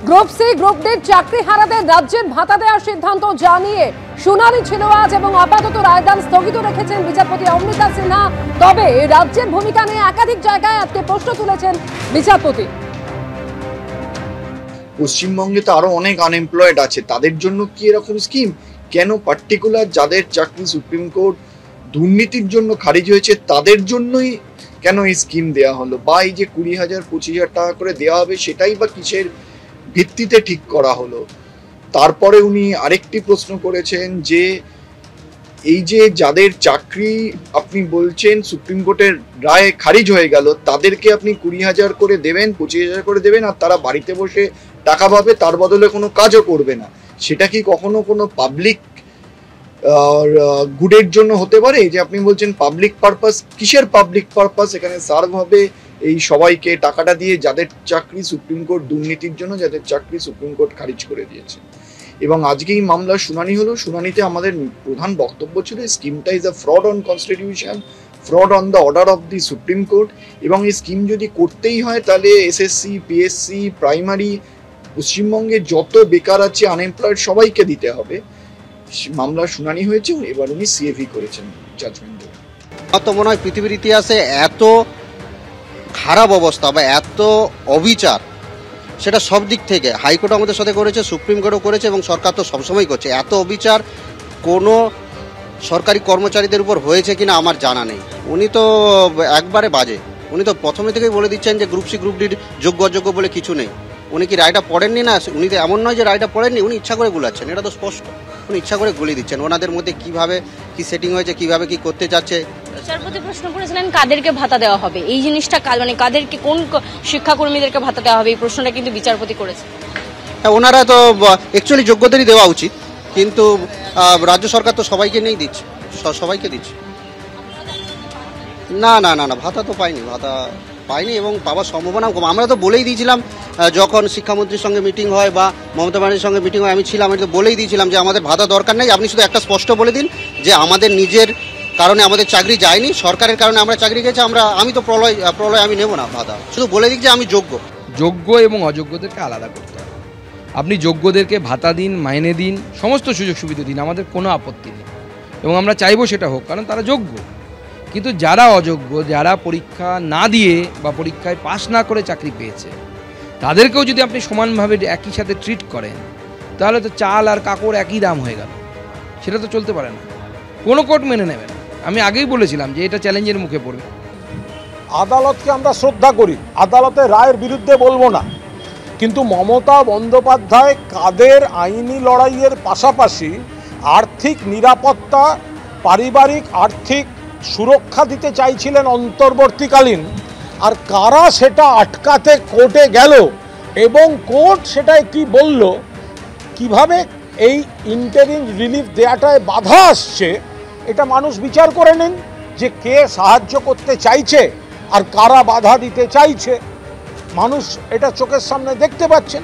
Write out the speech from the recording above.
Group C group D চাকরিহারাদের রাজ্যের ভাতা দেওয়ার সিদ্ধান্ত জানিয়ে শুনানি ছিল আজ এবং আপাতত রায়দান স্থগিত রেখেছেন বিচারপতি অমৃতা সিনহা। তবে রাজ্যের ভূমিকা নিয়ে একাধিক জায়গায় আজকে প্রশ্ন তুলেছেন বিচারপতি। পশ্চিমবঙ্গে তো আরো অনেক আনএমপ্লয়েড আছে, তাদের জন্য কি এরকম স্কিম? কেন পার্টিকুলার যাদের চাকরি সুপ্রিম কোর্ট দুর্নীতির জন্য খারিজ হয়েছে তাদের জন্যই কেন এই স্কিম দেওয়া হলো, বা এই যে 20,000 25,000 টাকা করে দেওয়া হবে সেটাই বা কিসের ভিত্তিতে ঠিক করা হলো? তারপরে উনি আরেকটি প্রশ্ন করেছেন যে এই যে যাদের চাকরি আপনি বলছেন সুপ্রিম কোর্টের রায় খারিজ হয়ে গেল, তাদেরকে আপনি 20,000 করে দেবেন, 25,000 করে দেবেন, আর তারা বাড়িতে বসে টাকা পাবে, তার বদলে কোনো কাজও করবে না। সেটা কি কখনো কোনো পাবলিক গুডের জন্য হতে পারে? যে আপনি বলছেন পাবলিক পারপাস, কিসের পাবলিক পারপাস এখানে সার্ভ হবে এই সবাইকে টাকাটা দিয়ে যাদের চাকরি সুপ্রিম কোর্ট দুর্নীতির জন্য যাদের চাকরি সুপ্রিম কোর্ট খারিজ করে দিয়েছে? এবং আজকে এই মামলার শুনানি হলো। শুনানিতে আমাদের প্রধান বক্তব্য ছিল স্কিমটা is a fraud on constitution, fraud on the order of the supreme court, এবং এই স্কিম যদি করতেই হয় তাহলে এসএসসি, পিএসসি, প্রাইমারি, পশ্চিমবঙ্গে যত বেকার আছে আনএমপ্লয়েড সবাইকে দিতে হবে। মামলার শুনানি হয়েছে, এবার উনি সিএভি করেছেন জাজমেন্ট। তো মনে হয় পৃথিবীর ইতিহাসে এত খারাপ অবস্থা বা এত অবিচার, সেটা সব দিক থেকে হাইকোর্ট আমাদের সাথে করেছে, সুপ্রিম কোর্টও করেছে এবং সরকার তো সবসময় করছে। এত অবিচার কোনো সরকারি কর্মচারীদের উপর হয়েছে কিনা আমার জানা নেই। উনি তো একবারে বাজে। উনি তো প্রথমে থেকেই বলে দিচ্ছেন যে গ্রুপ সি গ্রুপ ডির যোগ্য অযোগ্য বলে কিছু নেই। উনি কি রায়টা পড়েননি? না, উনি তো এমন নয় যে রায়টা পড়েননি, উনি ইচ্ছা করে গুলাচ্ছেন, এটা তো স্পষ্ট। উনি ইচ্ছা করে গুলিয়ে দিচ্ছেন। ওনাদের মধ্যে কিভাবে কি সেটিং হয়েছে, কিভাবে কি করতে যাচ্ছে। বিচারপতি প্রশ্ন করেছিলেন কাদেরকে ভাতা দেওয়া হবে, এই জিনিসটা মানে কাদেরকে, কোন শিক্ষাকর্মীদেরকে ভাতা দেওয়া হবে, এই প্রশ্নটা কিন্তু বিচারপতি করেছে। হ্যাঁ, ওনারা তো অ্যাকচুয়ালি যোগ্যদেরই দেওয়া উচিত, কিন্তু রাজ্য সরকার তো সবাইকে নেই দিচ্ছে, সবাইকে দিচ্ছে। না না না না, ভাতা তো পাইনি এবং পাওয়ার সম্ভাবনাও কম। আমরা তো বলেই দিয়েছিলাম যখন শিক্ষামন্ত্রীর সঙ্গে মিটিং হয় বা মমতা ব্যানার্জির সঙ্গে মিটিং হয়, আমি ছিলাম, আমি তো বলেই দিয়েছিলাম যে আমাদের ভাতা দরকার নেই। আপনি শুধু একটা স্পষ্ট বলে দিন যে আমাদের নিজের কারণে আমাদের চাকরি যায়নি, সরকারের কারণে আমরা চাকরি গেছি, আমি তো প্রলয় আমি নেব না ভাতা। শুধু বলে দিক যে আমি যোগ্য এবং অযোগ্যদেরকে আলাদা করতে হবে। আপনি যোগ্যদেরকে ভাতা দিন, মাইনে দিন, সমস্ত সুযোগ সুবিধা দিন, আমাদের কোনো আপত্তি নেই এবং আমরা চাইবো সেটা হোক, কারণ তারা যোগ্য। কিন্তু যারা অযোগ্য, যারা পরীক্ষা না দিয়ে বা পরীক্ষায় পাশ না করে চাকরি পেয়েছে, তাদেরকেও যদি আপনি সমানভাবে একই সাথে ট্রিট করেন, তাহলে তো চাল আর কাপড় একই দাম হয়ে গেল। সেটা তো চলতে পারে না, কোনো কোর্ট মেনে নেবে না। আমি আগেই বলেছিলাম যে এটা চ্যালেঞ্জের মুখে পড়বে। আদালতকে আমরা শ্রদ্ধা করি, আদালতের রায়ের বিরুদ্ধে বলবো না, কিন্তু মমতা বন্দ্যোপাধ্যায় কাদের আইনি লড়াইয়ের পাশাপাশি আর্থিক নিরাপত্তা, পারিবারিক আর্থিক সুরক্ষা দিতে চাইছিলেন অন্তর্বর্তীকালীন, আর কারা সেটা আটকাতে কোর্টে গেল এবং কোর্ট সেটায় কি বলল, কিভাবে এই ইন্টারিম রিলিফ দেওয়াটায় বাধা আসছে, এটা মানুষ বিচার করে নেন যে কে সাহায্য করতে চাইছে আর কারা বাধা দিতে চাইছে। মানুষ এটা চোখের সামনে দেখতে পাচ্ছেন।